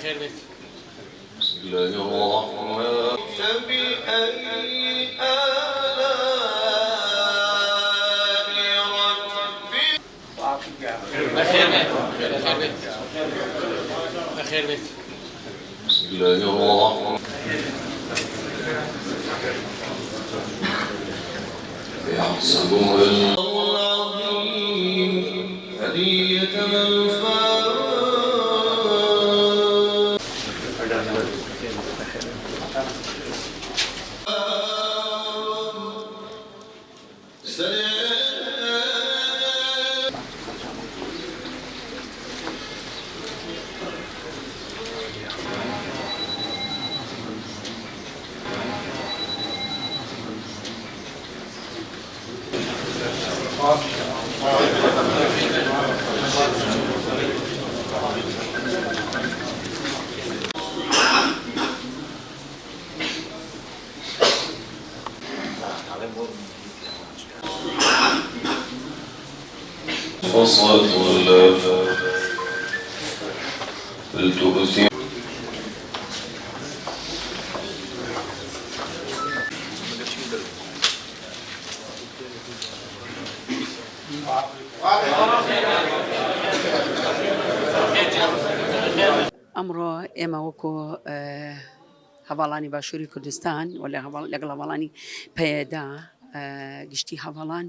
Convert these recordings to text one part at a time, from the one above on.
بخير بيت. بسم الله الرحمن فبأي آلاء ربك بخير بيت. بسم الله الرحمن يحسبون العظيم هدية الفاء فصلت ولا بل تؤثر ئەمڕۆ ئێمە وەکو هەواڵانی باشووری کوردستان لەگەڵ هەواڵانی پەیەدا گشتی هەواڵان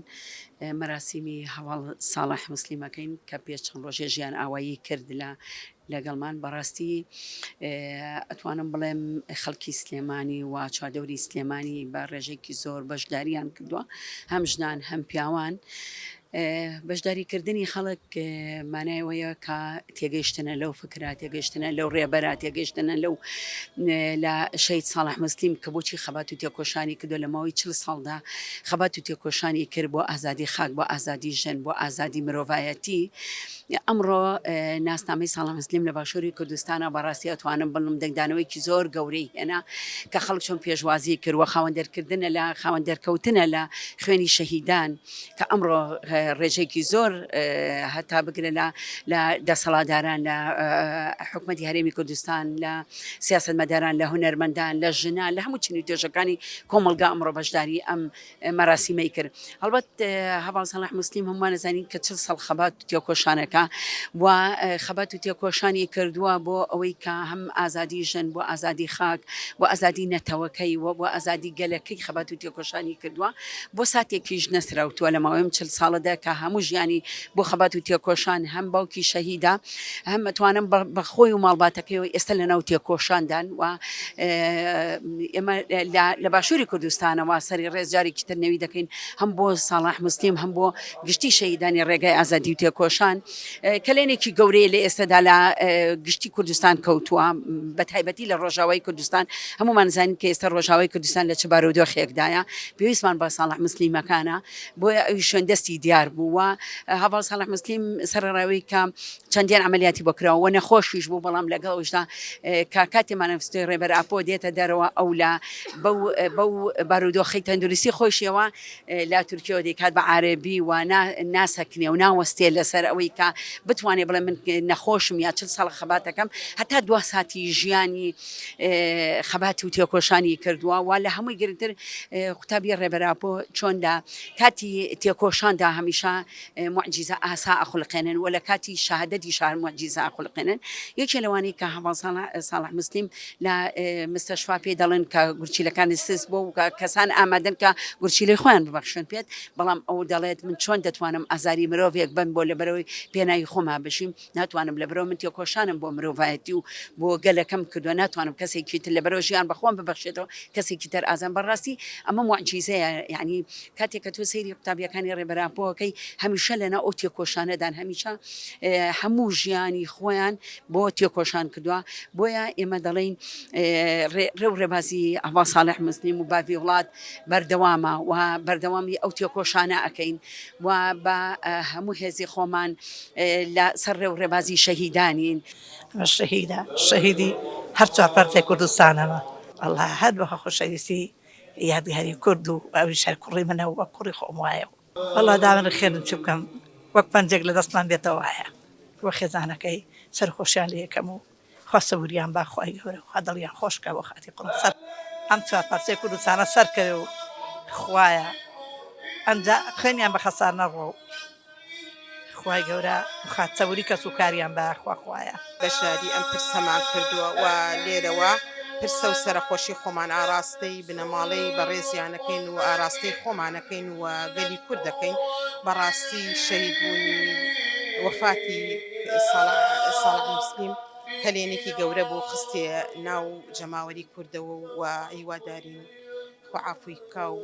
مەراسیمی هەواڵ ساڵح مسلیمەکەین کە پێش چەند ڕۆژێ ژیان ئاوایی کرد لەگەڵمان بەڕاستی ئەتوانم بڵێم خەڵکی سلێمانی و چادەوری سلێمانی بە ڕێژێکی زۆر بەشداریان کردووە هەم ژنان هەم پیاوان. بەشداریکردنی خەڵک مانایەوەیە کە تێگەیشتنە لەو فکرات تێگەیشتنە لەو ڕێبەرات تێگەیشتنە لەو لە شەید ساڵح مسلیم کە بۆچی خەبات و تێکۆشانی کردو لە ماوەی 40 ساڵدا خەبات و تێکۆشانی کرد بۆ ئازادی خاک بۆ ئازادی ژن بۆ ئازادی مرۆڤایەتی. ئەمڕۆ ناسنامەی ساڵح مسلیم لە باشووری کوردستانە بەڕاستی ئەتوانم بڵم دەنگدانەوەیکی زۆر گەورەی هێنا کە خەڵک چۆن پێشوازی کردوە خاوەندەرکردنە لە خاوەندەرکەوتنە لە خوێنی شەهیدان کە ئەمڕۆ ڕێژێکی زۆر هەتا بگرە لە دەسەڵاتداران لە حکومەتی هەرێمی کوردستان لە سیاسەتمەداران لە هونەرمەندان لە ژنان لە هەموو چنی توێژەکانی کۆمەلگا ئەمڕۆ بەشداری ئەم مەراسیمەی کرد. هەڵبەت هەواڵ ساڵح مسلیم هەمووان دەزانین کە 40 ساڵ خەبات و تێکۆشانەکە و خەبات و تێکۆشانی کردووە بۆ ئەوەی کە هەم ئازادی ژن بۆ ئازادی خاک بۆ ئازادی نەتەوەکەی و بۆ ئازادی گەلەکەی خەبات و تێکۆشانی کردووە بۆ ساتێکیش نەسراوتووە لە ماوەی 40 ساڵەدا کە هەموو ژیانی بۆ خەبات و تێکۆشان هەم باوکی شەهیدا هەم ئەتوانم بە خۆی و ماڵباتەکەی ئێستا لە ناو تێکۆشاندان و ئێمە لە باشووری کوردستانەوە سەری ڕێزجارێکی تر نەوی دەکەین هەم بۆ ساڵح مسلیم هەم بۆ گشتی شەهیدانی ڕێگای ئازادی و تێکۆشان کەلێنێکی گەورەیە لە ئێستادا لە گشتی کوردستان کەوتووە بە تایبەتی لە ڕۆژاوای کوردستان هەمومان زانین کە ئێستا ڕۆژاوای کوردستان لە چ بارودۆخێکدایە پێویستمان بە ساڵح مسلیمەکانە بۆیە ئەوی شوێندەستی دیار بووە. هەواڵ ساڵح مسلیم سەرڕاوی کە چەندین عملیاتی بۆ کراوە و نەخۆشیش بوو بەڵام لەگەڵشدا کاتێمانەفستی ڕێبەر ئاپۆ دێتە دەرەوە ئەو لە بەو بارودۆخی تەندروستی خۆشیەوە لا تورکیەوە دەیکات بە عارەبی و ناسەکنێ و ناوەستێ لەسەر ئەوەی کە بتوانێ بڵێ من نەخۆشم یا 40 ساڵ خەباتەکەم هەتا 2 ساتی ژیانی خەباتی و تێکۆشانی کردووە و لە هەمووی گرنگتر قوتابی ڕێبەر ئاپۆ چۆن لە کاتی تێکۆشاندا هەمیشە معجزە ئاسا ئەخولقێنن و لە کاتی شەهادەتی شار معجزە ئەخولقێنن. یەکێ لەوانەی کە هەواڵ ساڵح مسلیم لە مستەشفا پێ دەڵێن کە گورچیلەکانی سس بۆ کەسان ئامادەن کە گورچیلەی خۆیان ببەخشن پێت بەڵام ئەو دەڵێت من چۆن دەتوانم ئازاری مرۆڤێک بن بۆ لەبەرەوەی پێناوی خۆما بشیم ناتوانم لەبەرەوە من تێکۆشانم بۆ مرۆڤایەتی و بۆ گەلەکەم کردووە ناتوانم کەسێکی تر لەبەرەوە ژیان بەخۆم ببەخشێتەوە کەسێکی تر ئازان بەڕاستی ئەمە معجزەیە یعنی کاتێک کە تۆ سەیری قوتابیەکانی ڕێبەر ئاپۆەکەی هەمیشە لەنا ئەو تێکۆشانەدان هەمیشە هەموو ژیانی خۆیان بۆ تێکۆشان کردووە بۆیە ئێمە دەڵێن ڕێو ڕێبازی هەواڵ ساڵح مسلیم و باوی وڵات بەردەوامە و بەردەوامی ئەو تێکۆشانە ئەکەین و بە هەموو هێزی خۆمان لە سەر ڕێو ڕێبازی شەهیدانین. شەهیدە شەهیدی هەرچوە پەرچەی کوردستانەوە والله هەر بە خۆشەویستی یادگاری کورد و ئەویش هەر کوڕی منە و وە کوڕی خۆم وایە والله داوێن خێرم چ بکەم وەک پەنجێک لە دەستمان بێتەوە وایە وە خێزانەکەی سەرخۆشیان لە یەکەم و خوا سەبوریان با خوای گەورە خوا دڵیان خۆشکە بۆ خاتی قوڵ سەر ئەم چوار پارچەی کوردستانە سەرکەوێ و خوایە ئەنجا خوێنیان بە خەسار نەڕۆ و خوای گەورە خات سەبوری کەس و کاریان بە خوایە بەشداری ئەم پرسەمان کردووە و لێرەوە پرسە و سەرخۆشی خۆمان ئاراستەی بنەماڵەی بەڕێزیانەکەین و ئاراستەی خۆمانەکەین و گەلی کورد دەکەین بەڕاستی شەهیدبوونی وەفاتی ساڵح موسلیم هەلێنێکی گەورە بوو خستێ ناو جەماوەری کوردەوە و هیوادارین خوا عافوی بکا و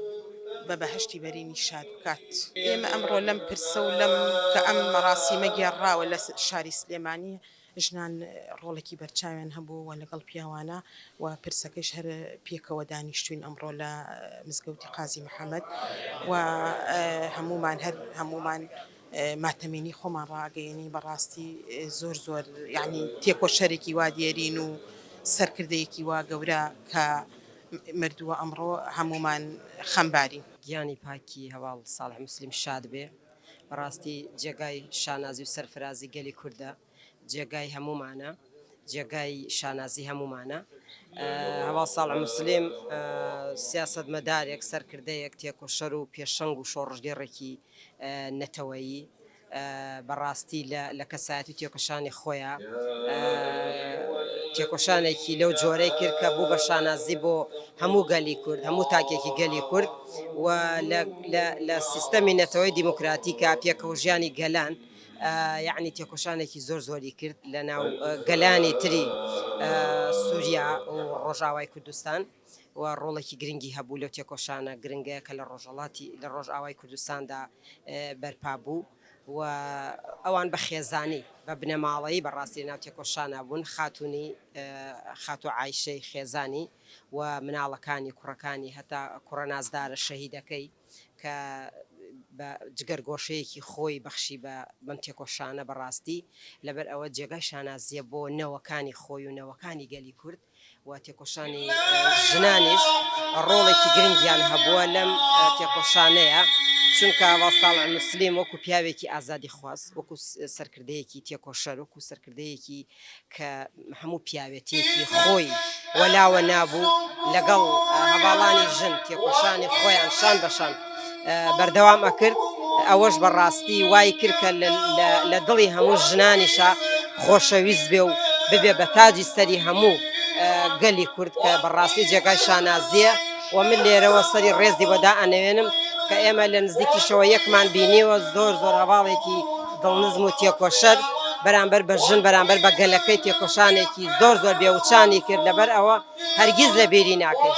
بە بەهەشتی بەرینی شاد بکات. ئێمە ئەمڕۆ لەم پرسە و لەم کە ئەم مەراسیمە گێڕاوە لە شاری سلێمانی ژنان ڕۆڵێکی بەرچاویان هەبوو و لەگەڵ پیاوانە و پرسەکەش هەر پێکەوە دانیشتوین ئەمڕۆ لە مزگەوتی قازی محەممەد و هەمومان ماتەمینی خۆمان ڕاگەیەنی بەڕاستی زۆر یعنی تێکۆشەرێکی وا دیێرین و سەرکردەیەکی وا گەورە کە مردووە ئەمڕۆ هەمومان خەمبارین. گیانی پاکی هەواڵ ساڵح موسلیم شاد بێ بەڕاستی جێگای شانازی و سەرفرازی گەلی کووردە جێگای هەمومانە جێگای شانازی هەمومانە هەواڵ ساڵح موسلیم سیاسەت مەدارێک سەرکردەیەک تێکۆشەر و پێشەنگ و شۆڕژگەڕێکی نەتەوەیی بەڕاستی لە کەسایەتی و تێکۆشانی خۆیان تێکۆشانێکی لەو جۆرەی کرد کە بوو بە شانازی بۆ هەموو گەلی کورد هەموو تاکێکی گەلی کورد و لە سیستەمی نەتەوەی دیموکراتیکە پێکەوە ژیانی گەلان یعنی تێکۆشانێکی زۆری کرد لە ناو گەلانی تری سووریا و ڕۆژاوای کوردستان و ڕۆڵێکی گرنگی هەبوو لەو تێکۆشانە گرنگەیە کە لە ڕۆژئاوای کوردستاندا بەرپا بوو و ئەوان بە خێزانی بە بنەماڵەیی بەڕاستی ناو تێکۆشانە بوون خاتو عایشەی خێزانی و مناڵەکانی کوڕەکانی هەتا کوڕە نازدارە شەهیدەکەی کە بە جگەرگۆشەیەکی خۆی بەخشی بەم تێکۆشانە بەڕاستی لەبەر ئەوە جێگای شانازیە بۆ نەوەکانی خۆی و نەوەکانی گەلی کورد و تێکۆشانی ژنانیش ڕۆڵێکی گرنگیان هەبووە لەم تێکۆشانەیە چونکە هەواڵ ساڵح موسلیم وەکو پیاوێکی ئازادی خواست وەکو سەرکردەیەکی تێکۆشەر وەکو سەرکردەیەکی کە هەموو پیاوێتێکی خۆی وەلاوە نابوو لەگەڵ هەواڵانی ژن تێکۆشانی خۆیان شان بەشان بەردەوام ئەکرد ئەوەش بەڕاستی وای کرد کە لە دڵی هەموو ژنانیشە خۆشەویست بێ و ببێ بە تاجی سەری هەموو گەلی کورد کە بەڕاستی جێگای شانازیە و من لێرەوە سەری ڕێزی بەدا ئەنەوێنم کە ئێمە لە نزیکیشەوە یەکمان بینیوە زۆر هەواڵێکی دڵنزم و تێکۆشەر بەرامبەر بە ژن بەرامبەر بە گەلەکەی تێکۆشانێکی زۆر بێوچانی کرد لەبەر ئەوە هەرگیز لە بێری ناکەین